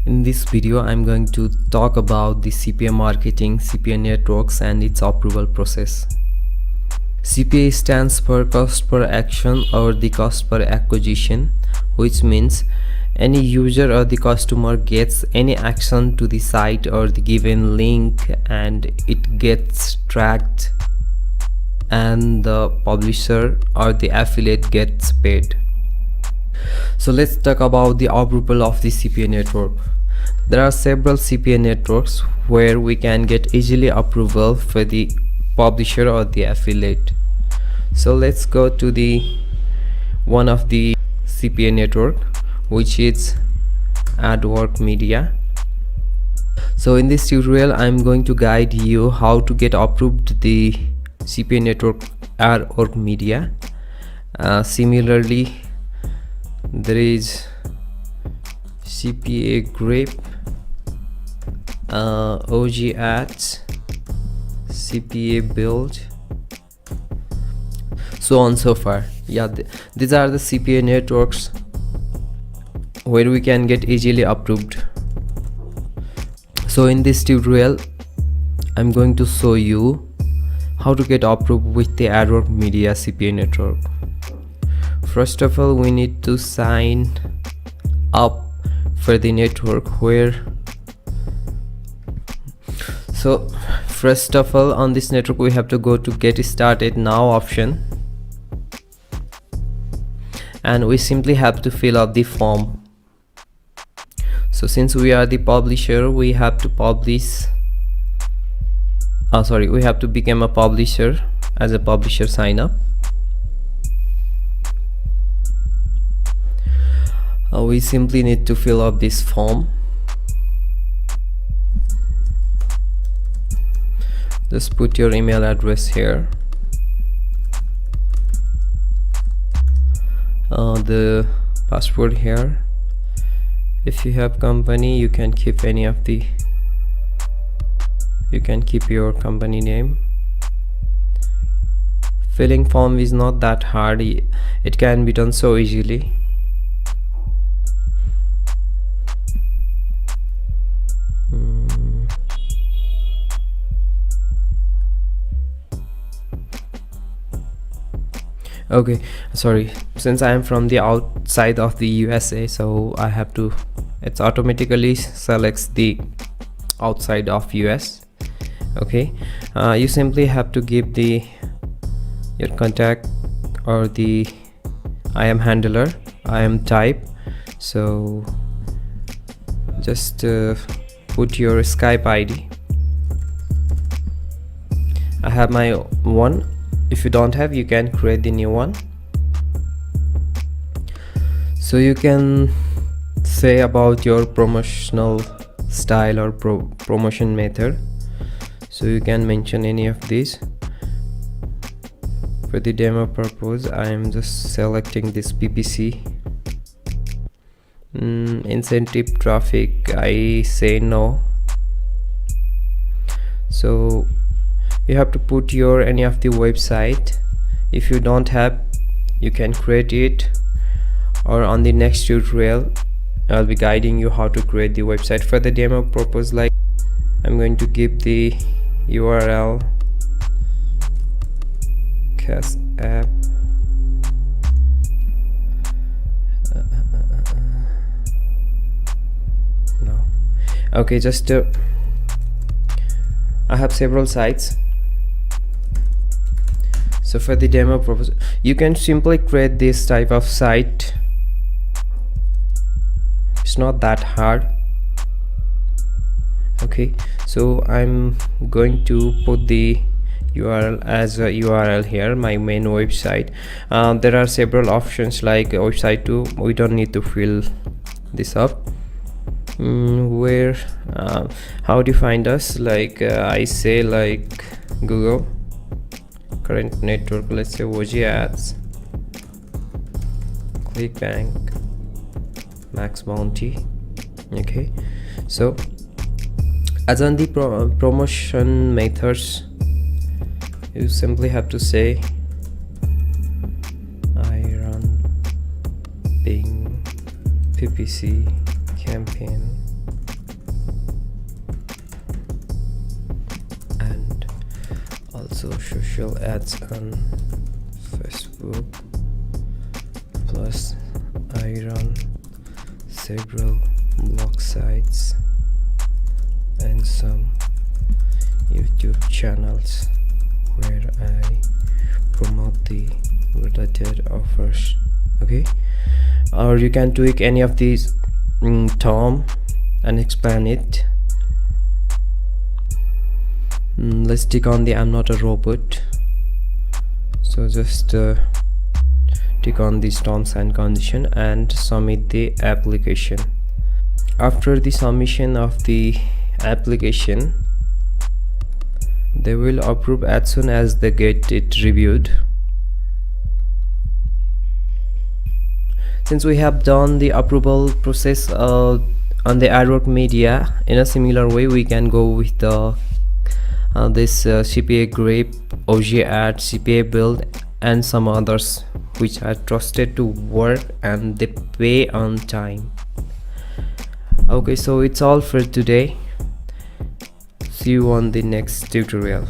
In this video, I'm going to talk about the CPA marketing, CPA networks and its approval process. CPA stands for cost per action or the cost per acquisition, which means any user or the customer gets any action to the site or the given link and it gets tracked and the publisher or the affiliate gets paid. So let's talk about the approval of the CPA network. There are several CPA networks where we can get easily approval for the publisher or the affiliate. So let's go to the one of the CPA network, which is adworkmedia. So in this tutorial, I'm going to guide you how to get approved the CPA network adworkmedia. Similarly, there is CPA grip, OG ads, CPA build, so on so far. These are the CPA networks where we can get easily approved. So in this tutorial, I'm going to show you how to get approved with the adworkmedia CPA network. First of all, we need to sign up for the network so first of all, on this network we have to go to get started now option, and we simply have to fill up the form. So since we are the publisher, we have to we have to become a publisher. As a publisher, sign up. We simply need to fill up this form. Just put your email address here. The password here. If you have company, you can keep any of the, you can keep your company name. Filling form is not that hard, it can be done so easily. Okay, sorry, since I am from the outside of the USA, so I have to, it automatically selects the outside of US. Okay, you simply have to give your contact or the I am handler, I am type. So just put your Skype ID. I have my one. If you don't have, you can create the new one. So you can say about your promotional style or promotion method. So you can mention any of these. For the demo purpose, I am just selecting this PPC. Incentive traffic, I say no. So you have to put your any of the website. If you don't have, you can create it, or on the next tutorial I'll be guiding you how to create the website. For the demo purpose, like, I'm going to give the URL cast app no. Okay, just I have several sites. So for the demo purpose, you can simply create this type of site. It's not that hard. Okay, so I'm going to put the URL as a URL here, my main website. There are several options like website 2. We don't need to fill this up. Where how do you find us? Like I say, like Google, current network, let's say OG ads, ClickBank, maxbounty. Okay, so as on the promotion methods, you simply have to say I run Bing PPC campaign So social ads on Facebook, plus I run several blog sites and some YouTube channels where I promote the related offers. Okay, or you can tweak any of these term and expand it. Let's tick on the I'm not a robot. So just tick on these terms and condition and submit the application. After the submission of the application, they will approve as soon as they get it reviewed. Since we have done the approval process on the adworkmedia, in a similar way we can go with the this CPA Grape, OG Ad, CPA Build and some others which are trusted to work and they pay on time. Okay, so it's all for today. See you on the next tutorial.